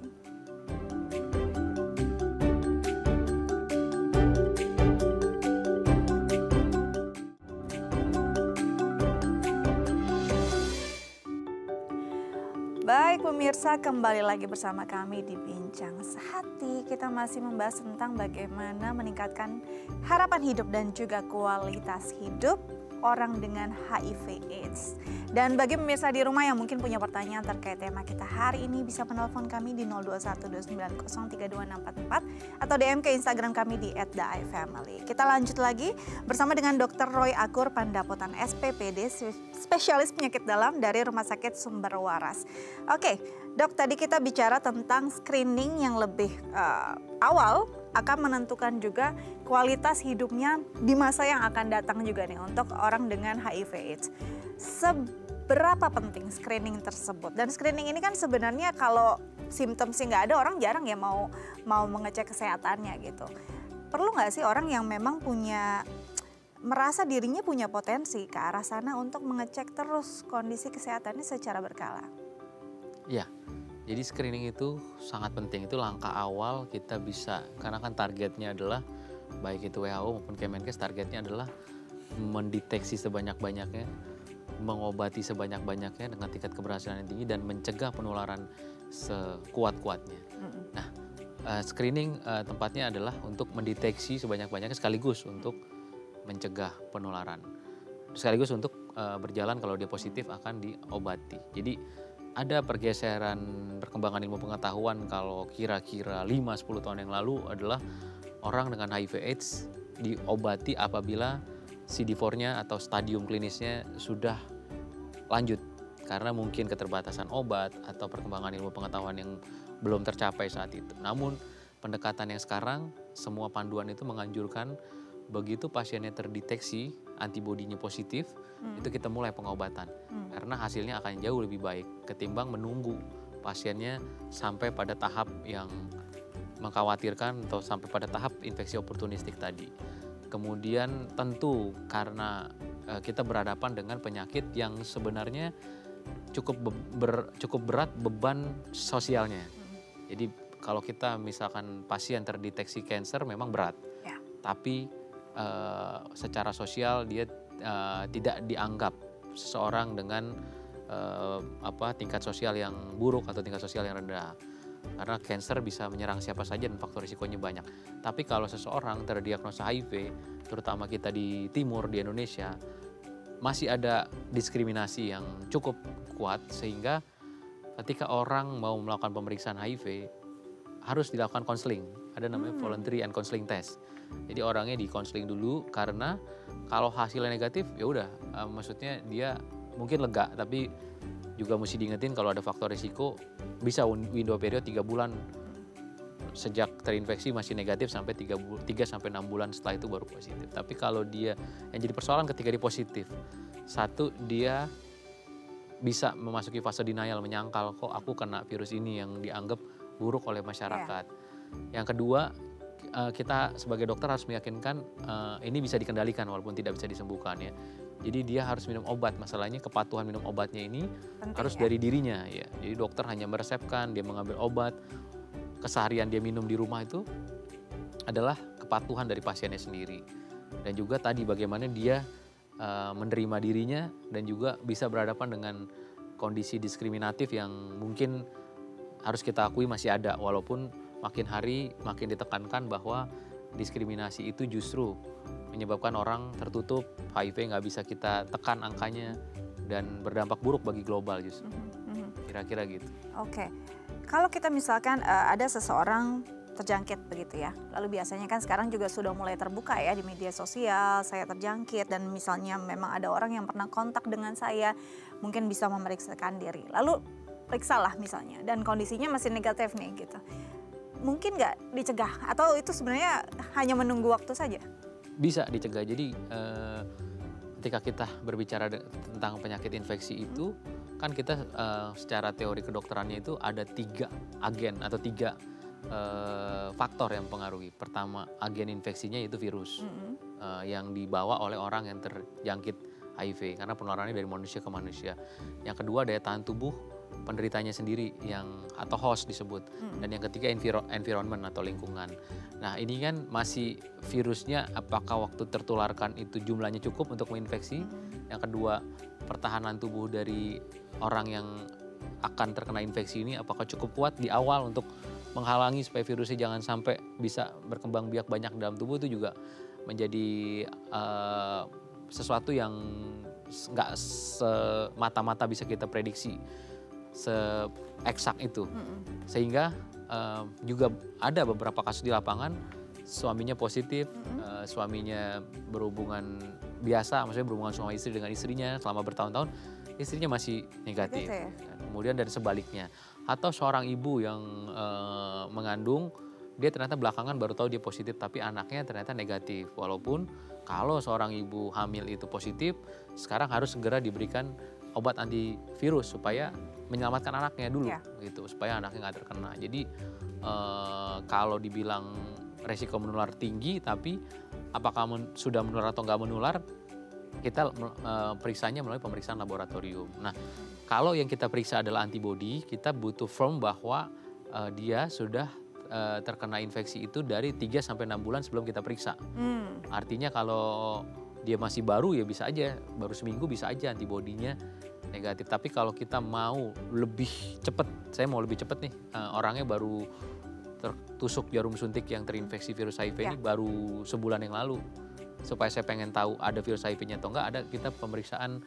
Baik pemirsa, kembali lagi bersama kami di Bincang Sehati. Kita masih membahas tentang bagaimana meningkatkan harapan hidup dan juga kualitas hidup orang dengan HIV/AIDS. Dan bagi pemirsa di rumah yang mungkin punya pertanyaan terkait tema kita hari ini, bisa menelpon kami di 0212903244 atau DM ke Instagram kami di @theifamily. Kita lanjut lagi bersama dengan Dr. Roy Akur Pandapotan SPPD, spesialis penyakit dalam dari Rumah Sakit Sumber Waras. Oke, Dok, tadi kita bicara tentang screening yang lebih awal akan menentukan juga kualitas hidupnya di masa yang akan datang juga nih untuk orang dengan HIV/AIDS. Seberapa penting screening tersebut? Dan screening ini kan sebenarnya kalau simptom sih nggak ada, orang jarang ya mau mengecek kesehatannya gitu. Perlu nggak sih orang yang memang merasa dirinya punya potensi ke arah sana untuk mengecek terus kondisi kesehatannya secara berkala? Ya, jadi screening itu sangat penting, itu langkah awal kita bisa, karena kan targetnya adalah, baik itu WHO maupun Kemenkes, targetnya adalah mendeteksi sebanyak-banyaknya, mengobati sebanyak-banyaknya dengan tingkat keberhasilan yang tinggi, dan mencegah penularan sekuat-kuatnya. Nah, screening tempatnya adalah untuk mendeteksi sebanyak-banyaknya sekaligus untuk mencegah penularan. Sekaligus untuk berjalan kalau dia positif akan diobati. Jadi ada pergeseran perkembangan ilmu pengetahuan kalau kira-kira 5-10 tahun yang lalu adalah orang dengan HIV/AIDS diobati apabila CD4-nya atau stadium klinisnya sudah lanjut. Karena mungkin keterbatasan obat atau perkembangan ilmu pengetahuan yang belum tercapai saat itu. Namun pendekatan yang sekarang, semua panduan itu menganjurkan begitu pasiennya terdeteksi antibodinya positif, itu kita mulai pengobatan. Karena hasilnya akan jauh lebih baik ketimbang menunggu pasiennya sampai pada tahap yang mengkhawatirkan atau sampai pada tahap infeksi oportunistik tadi. Kemudian tentu karena kita berhadapan dengan penyakit yang sebenarnya cukup berat beban sosialnya. Jadi kalau kita misalkan pasien terdeteksi kanker memang berat, tapi secara sosial dia tidak dianggap seseorang dengan tingkat sosial yang buruk atau tingkat sosial yang rendah. Karena kanker bisa menyerang siapa saja dan faktor risikonya banyak. Tapi kalau seseorang terdiagnosa HIV, terutama kita di timur, di Indonesia, masih ada diskriminasi yang cukup kuat, sehingga ketika orang mau melakukan pemeriksaan HIV harus dilakukan konseling. Ada namanya voluntary and counseling test. Jadi orangnya di konseling dulu, karena kalau hasilnya negatif ya udah, maksudnya dia mungkin lega, tapi juga mesti diingetin kalau ada faktor risiko, bisa window period 3 bulan sejak terinfeksi masih negatif sampai 3 sampai 6 bulan setelah itu baru positif. Tapi kalau dia, yang jadi persoalan ketika dia positif, satu, dia bisa memasuki fase denial, menyangkal kok aku kena virus ini yang dianggap buruk oleh masyarakat. Yang kedua, kita sebagai dokter harus meyakinkan ini bisa dikendalikan walaupun tidak bisa disembuhkan ya. Jadi dia harus minum obat. Masalahnya kepatuhan minum obatnya ini penting, harus dari dirinya ya. Jadi dokter hanya meresepkan, dia mengambil obat. Keseharian dia minum di rumah itu adalah kepatuhan dari pasiennya sendiri. Dan juga tadi bagaimana dia menerima dirinya dan juga bisa berhadapan dengan kondisi diskriminatif yang mungkin harus kita akui masih ada, walaupun makin hari makin ditekankan bahwa diskriminasi itu justru menyebabkan orang tertutup, HIV nggak bisa kita tekan angkanya, dan berdampak buruk bagi global justru. Kira-kira gitu. Oke, kalau kita misalkan ada seseorang terjangkit begitu ya, lalu biasanya kan sekarang juga sudah mulai terbuka ya di media sosial, saya terjangkit, dan misalnya memang ada orang yang pernah kontak dengan saya, mungkin bisa memeriksakan diri, lalu periksalah misalnya, dan kondisinya masih negatif nih gitu. Mungkin nggak dicegah atau itu sebenarnya hanya menunggu waktu saja? Bisa dicegah. Jadi ketika kita berbicara tentang penyakit infeksi itu, kan kita secara teori kedokterannya itu ada 3 agen atau 3 faktor yang mempengaruhi. Pertama, agen infeksinya yaitu virus yang dibawa oleh orang yang terjangkit HIV, karena penularannya dari manusia ke manusia. Yang kedua, daya tahan tubuh penderitanya sendiri atau host disebut. Dan yang ketiga environment atau lingkungan. Nah ini kan masih virusnya, apakah waktu tertularkan itu jumlahnya cukup untuk menginfeksi. Yang kedua, pertahanan tubuh dari orang yang akan terkena infeksi ini apakah cukup kuat di awal untuk menghalangi supaya virusnya jangan sampai bisa berkembang biak banyak dalam tubuh. Itu juga menjadi sesuatu yang nggak semata-mata bisa kita prediksi se-eksak itu. Sehingga juga ada beberapa kasus di lapangan suaminya positif, suaminya berhubungan biasa, maksudnya berhubungan suami istri dengan istrinya selama bertahun-tahun, istrinya masih negatif. Ya? Kemudian dan sebaliknya. Atau seorang ibu yang mengandung, dia ternyata belakangan baru tahu dia positif, tapi anaknya ternyata negatif. Walaupun kalau seorang ibu hamil itu positif, sekarang harus segera diberikan obat antivirus supaya menyelamatkan anaknya dulu, gitu, supaya anaknya nggak terkena. Jadi kalau dibilang resiko menular tinggi, tapi apakah sudah menular atau nggak menular, kita periksanya melalui pemeriksaan laboratorium. Nah, kalau yang kita periksa adalah antibodi, kita butuh firm bahwa dia sudah terkena infeksi itu dari 3-6 bulan sebelum kita periksa. Artinya kalau dia masih baru ya bisa aja, baru seminggu bisa aja antibodinya negatif. Tapi kalau kita mau lebih cepat, saya mau lebih cepat nih, orangnya baru tertusuk jarum suntik yang terinfeksi virus HIV ini baru sebulan yang lalu. Supaya saya pengen tahu ada virus HIV-nya atau enggak, ada kita pemeriksaan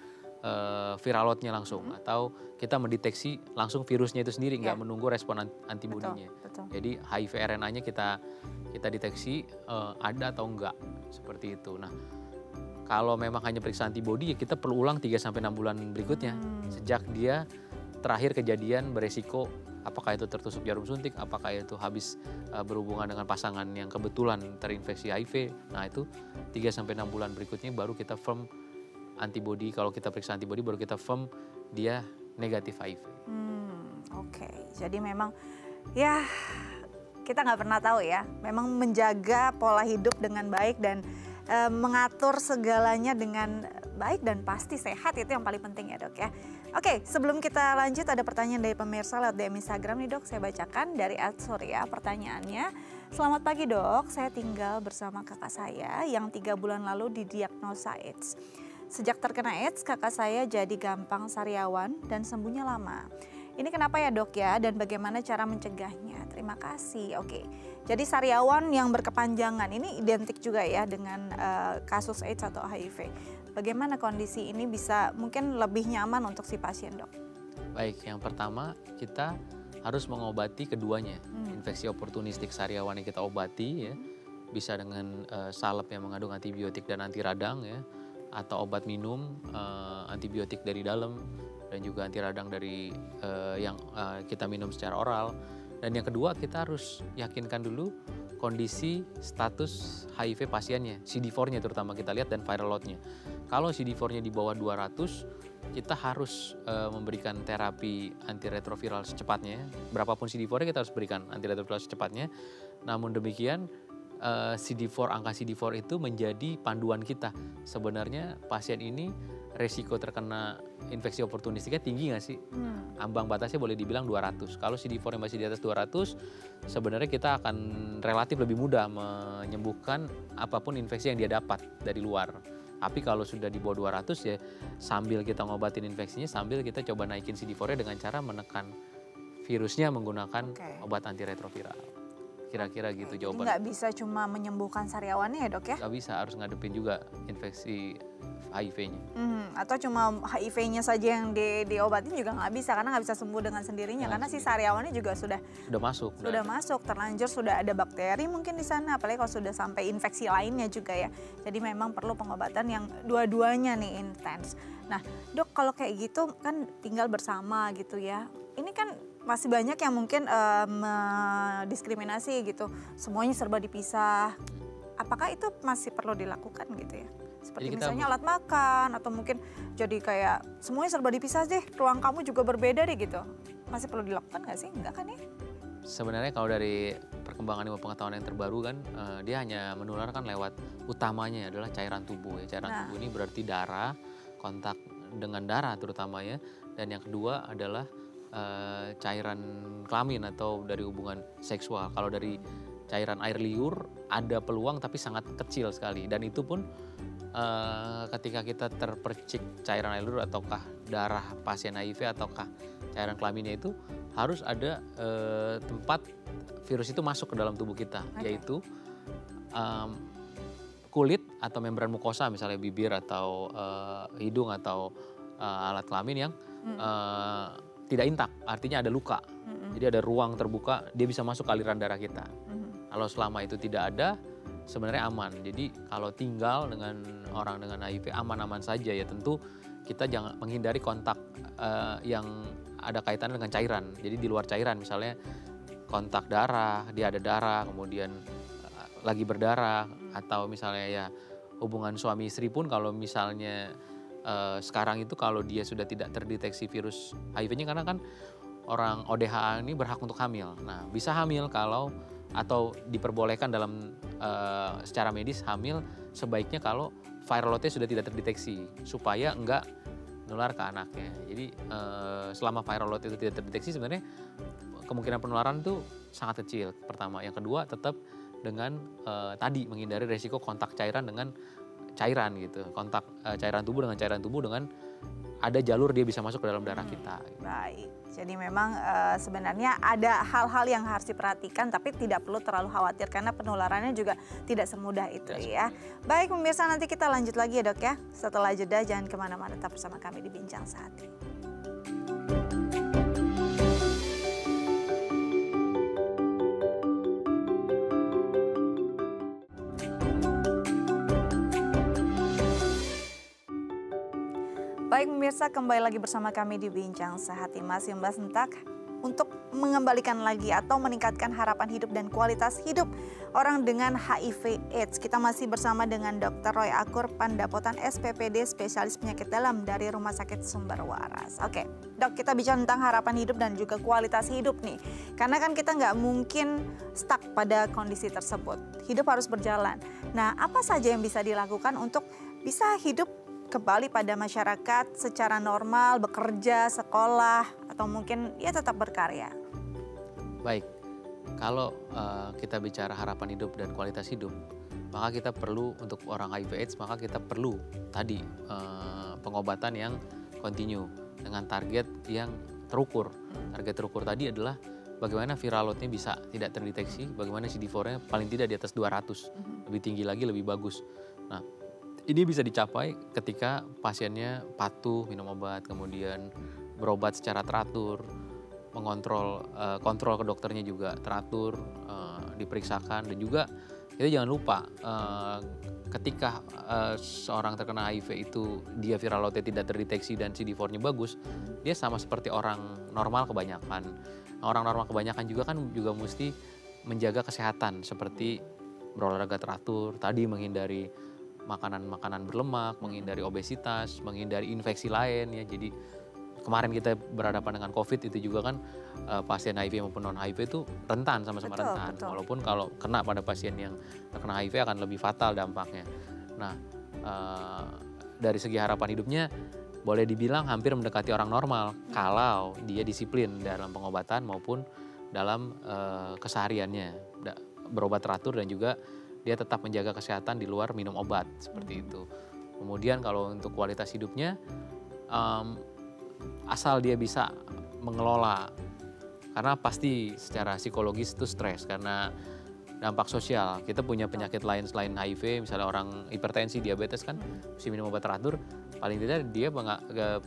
viral load-nya langsung, atau kita mendeteksi langsung virusnya itu sendiri, nggak menunggu respon antibodinya. Betul. Jadi HIV RNA-nya kita deteksi ada atau enggak, seperti itu. Nah, kalau memang hanya periksa antibodi, ya kita perlu ulang 3-6 bulan berikutnya. Sejak dia terakhir kejadian beresiko, apakah itu tertusuk jarum suntik, apakah itu habis berhubungan dengan pasangan yang kebetulan terinfeksi HIV. Nah, itu 3-6 bulan berikutnya baru kita firm antibodi. Kalau kita periksa antibodi baru kita firm dia negatif HIV. Oke. Jadi memang ya kita nggak pernah tahu ya. Memang menjaga pola hidup dengan baik dan mengatur segalanya dengan baik dan pasti sehat, itu yang paling penting ya dok ya. Oke, sebelum kita lanjut ada pertanyaan dari pemirsa lewat DM Instagram nih dok, saya bacakan dari Surya. Pertanyaannya, selamat pagi dok, saya tinggal bersama kakak saya yang 3 bulan lalu didiagnosa AIDS. Sejak terkena AIDS, kakak saya jadi gampang sariawan dan sembuhnya lama. Ini kenapa ya dok ya, dan bagaimana cara mencegahnya? Terima kasih. Oke, jadi sariawan yang berkepanjangan ini identik juga ya dengan kasus AIDS atau HIV. Bagaimana kondisi ini bisa mungkin lebih nyaman untuk si pasien dok? Baik, yang pertama kita harus mengobati keduanya. Infeksi oportunistik sariawan yang kita obati ya, bisa dengan salep yang mengandung antibiotik dan anti radang ya, atau obat minum antibiotik dari dalam dan juga anti radang dari yang kita minum secara oral. Dan yang kedua, kita harus yakinkan dulu kondisi status HIV pasiennya, CD4-nya terutama kita lihat, dan viral load-nya. Kalau CD4-nya di bawah 200, kita harus memberikan terapi antiretroviral secepatnya. Berapapun CD4-nya kita harus berikan antiretroviral secepatnya. Namun demikian, angka CD4 itu menjadi panduan kita. Sebenarnya pasien ini resiko terkena infeksi oportunistiknya tinggi nggak sih? Ambang batasnya boleh dibilang 200. Kalau CD4 yang masih di atas 200, sebenarnya kita akan relatif lebih mudah menyembuhkan apapun infeksi yang dia dapat dari luar. Tapi kalau sudah di bawah 200 ya, sambil kita ngobatin infeksinya, sambil kita coba naikin CD4-nya dengan cara menekan virusnya menggunakan obat antiretroviral. Kira-kira gitu jawaban. Jadi nggak bisa cuma menyembuhkan sariawannya ya dok ya? Nggak bisa, harus ngadepin juga infeksi HIV-nya. Atau cuma HIV-nya saja yang diobatin juga nggak bisa, karena nggak bisa sembuh dengan sendirinya, karena si sariawannya juga sudah masuk, terlanjur, sudah ada bakteri mungkin di sana, apalagi kalau sudah sampai infeksi lainnya juga ya. Jadi memang perlu pengobatan yang dua-duanya nih intens. Nah dok, kalau kayak gitu kan tinggal bersama gitu ya, ini kan masih banyak yang mungkin mendiskriminasi gitu, semuanya serba dipisah. Apakah itu masih perlu dilakukan gitu ya? Seperti misalnya alat makan, atau mungkin jadi kayak semuanya serba dipisah deh, ruang kamu juga berbeda deh gitu. Masih perlu dilakukan nggak sih? Enggak kan ya? Sebenarnya kalau dari perkembangan ilmu pengetahuan yang terbaru kan, dia hanya menularkan lewat, utamanya adalah cairan tubuh ya. Cairan tubuh ini berarti darah, kontak dengan darah terutama ya. Dan yang kedua adalah cairan kelamin atau dari hubungan seksual. Kalau dari cairan air liur ada peluang tapi sangat kecil sekali, dan itu pun ketika kita terpercik cairan air liur ataukah darah pasien HIV ataukah cairan kelaminnya, itu harus ada tempat virus itu masuk ke dalam tubuh kita, yaitu kulit atau membran mukosa misalnya bibir atau hidung atau alat kelamin yang tidak intak, artinya ada luka. Jadi ada ruang terbuka, dia bisa masuk ke aliran darah kita. Kalau selama itu tidak ada, sebenarnya aman. Jadi kalau tinggal dengan orang dengan HIV aman-aman saja ya. Tentu kita jangan menghindari kontak yang ada kaitannya dengan cairan. Jadi di luar cairan misalnya kontak darah, dia ada darah, kemudian lagi berdarah, atau misalnya ya hubungan suami istri pun kalau misalnya sekarang itu kalau dia sudah tidak terdeteksi virus HIV-nya, karena kan orang ODH ini berhak untuk hamil. Nah, bisa hamil kalau atau diperbolehkan dalam secara medis hamil sebaiknya kalau viral loadnya sudah tidak terdeteksi supaya enggak menular ke anaknya. Jadi selama viral load itu tidak terdeteksi sebenarnya kemungkinan penularan itu sangat kecil. Pertama, yang kedua tetap dengan tadi menghindari resiko kontak cairan dengan cairan gitu, kontak cairan tubuh dengan ada jalur dia bisa masuk ke dalam darah kita. Baik, jadi memang sebenarnya ada hal-hal yang harus diperhatikan tapi tidak perlu terlalu khawatir karena penularannya juga tidak semudah itu ya. Baik pemirsa, nanti kita lanjut lagi ya Dok ya. Setelah jeda jangan kemana-mana, tetap bersama kami di Bincang Sehati. Baik pemirsa, kembali lagi bersama kami di Bincang Sehati, masih membahas tentang untuk mengembalikan lagi atau meningkatkan harapan hidup dan kualitas hidup orang dengan HIV AIDS. Kita masih bersama dengan Dr. Roy Akur Pandapotan SPPD spesialis penyakit dalam dari Rumah Sakit Sumber Waras. Oke, Dok, kita bicara tentang harapan hidup dan juga kualitas hidup nih. Karena kan kita nggak mungkin stuck pada kondisi tersebut. Hidup harus berjalan. Nah, apa saja yang bisa dilakukan untuk bisa hidup kembali pada masyarakat secara normal, bekerja, sekolah, atau mungkin ya tetap berkarya? Baik, kalau kita bicara harapan hidup dan kualitas hidup, maka kita perlu untuk orang HIV AIDS, maka kita perlu tadi pengobatan yang kontinu dengan target yang terukur. Target terukur tadi adalah bagaimana viral load-nya bisa tidak terdeteksi, bagaimana CD4-nya paling tidak di atas 200, lebih tinggi lagi lebih bagus. Nah, ini bisa dicapai ketika pasiennya patuh minum obat, kemudian berobat secara teratur, mengontrol kontrol ke dokternya juga teratur, diperiksakan, dan juga kita jangan lupa ketika seorang terkena HIV itu dia viral loadnya tidak terdeteksi dan CD4-nya bagus, dia sama seperti orang normal kebanyakan. Nah, orang normal kebanyakan juga kan juga mesti menjaga kesehatan seperti berolahraga teratur, tadi menghindari makanan-makanan berlemak, menghindari obesitas, menghindari infeksi lain ya. Jadi kemarin kita berhadapan dengan COVID itu juga kan pasien HIV maupun non HIV itu rentan, sama-sama rentan. Betul. Walaupun kalau kena pada pasien yang terkena HIV akan lebih fatal dampaknya. Nah, dari segi harapan hidupnya boleh dibilang hampir mendekati orang normal kalau dia disiplin dalam pengobatan maupun dalam kesehariannya, berobat teratur dan juga dia tetap menjaga kesehatan di luar minum obat, seperti itu. Kemudian kalau untuk kualitas hidupnya, asal dia bisa mengelola, karena pasti secara psikologis itu stres karena dampak sosial. Kita punya penyakit lain selain HIV, misalnya orang hipertensi, diabetes kan mesti minum obat teratur. Paling tidak dia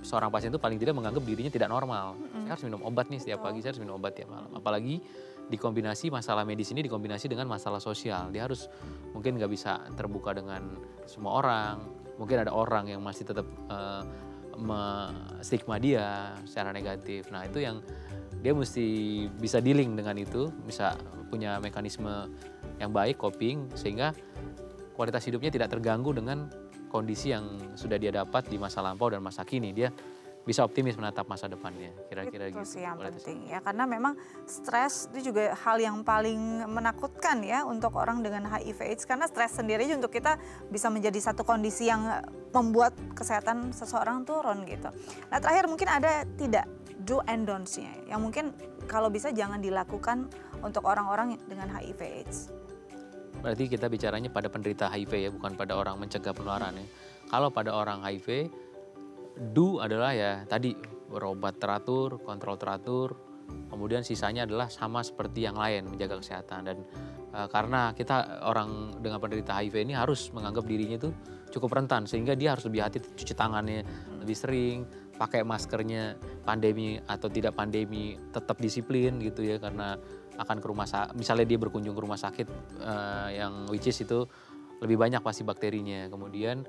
seorang pasien itu paling tidak menganggap dirinya tidak normal. Saya harus minum obat nih setiap pagi, saya harus minum obat tiap malam. Apalagi dikombinasi masalah medis ini dikombinasi dengan masalah sosial. Dia harus mungkin nggak bisa terbuka dengan semua orang. Mungkin ada orang yang masih tetap stigma dia secara negatif. Nah, itu yang dia mesti bisa dealing dengan itu, bisa punya mekanisme yang baik, coping, sehingga kualitas hidupnya tidak terganggu dengan kondisi yang sudah dia dapat di masa lampau dan masa kini. Dia bisa optimis menatap masa depannya, kira-kira gitu. Itu sih yang penting ya, karena memang stres itu juga hal yang paling menakutkan ya untuk orang dengan HIV AIDS, karena stres sendiri untuk kita bisa menjadi satu kondisi yang membuat kesehatan seseorang turun gitu. Nah, terakhir mungkin ada tidak do and don'ts-nya yang mungkin kalau bisa jangan dilakukan untuk orang-orang dengan HIV AIDS. Berarti kita bicaranya pada penderita HIV ya, bukan pada orang mencegah penularan ya. Kalau pada orang HIV, do adalah ya tadi berobat teratur, kontrol teratur, Kemudian sisanya adalah sama seperti yang lain, menjaga kesehatan. Dan karena kita orang dengan penderita HIV ini harus menganggap dirinya itu cukup rentan, sehingga dia harus lebih hati cuci tangannya lebih sering, pakai maskernya, pandemi atau tidak pandemi tetap disiplin gitu ya, karena akan ke rumah sakit, misalnya dia berkunjung ke rumah sakit yang which is itu lebih banyak pasti bakterinya. Kemudian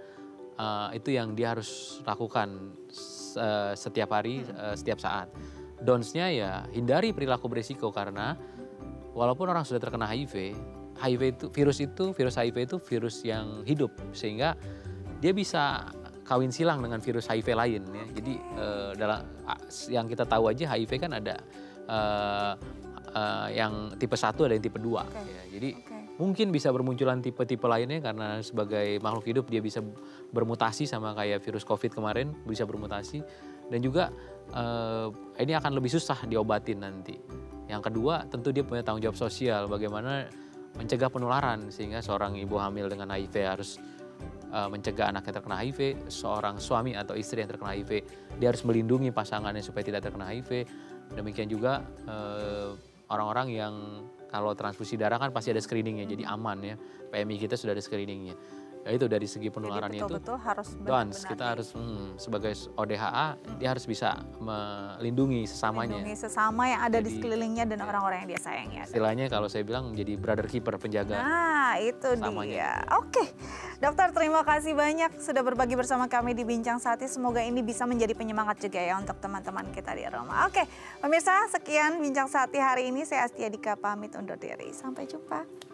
itu yang dia harus lakukan setiap hari, setiap saat. Downs-nya ya hindari perilaku berisiko, karena walaupun orang sudah terkena HIV virus HIV itu virus yang hidup, sehingga dia bisa kawin silang dengan virus HIV lain ya. Jadi dalam yang kita tahu aja HIV kan ada yang tipe 1 ada yang tipe 2 ya. Jadi mungkin bisa bermunculan tipe-tipe lainnya, karena sebagai makhluk hidup dia bisa bermutasi sama kayak virus COVID kemarin bisa bermutasi, dan juga ini akan lebih susah diobatin nanti. Yang kedua tentu dia punya tanggung jawab sosial, bagaimana mencegah penularan, sehingga seorang ibu hamil dengan HIV harus mencegah anaknya terkena HIV, seorang suami atau istri yang terkena HIV dia harus melindungi pasangannya supaya tidak terkena HIV. Demikian juga orang-orang yang kalau transfusi darah kan pasti ada screeningnya, jadi aman ya. PMI kita sudah ada screeningnya. Ya itu dari segi penularan itu harus Downs, kita harus sebagai ODHA dia harus bisa melindungi sesamanya. Melindungi sesama yang ada di sekelilingnya dan orang-orang yang dia sayang ya. Istilahnya kalau saya bilang menjadi brother keeper, penjaga. Nah itu dia. Oke, Dokter terima kasih banyak sudah berbagi bersama kami di Bincang Sehati. Semoga ini bisa menjadi penyemangat juga ya untuk teman-teman kita di rumah. Oke, pemirsa sekian Bincang Sehati hari ini. Saya Astia Dika pamit undur diri. Sampai jumpa.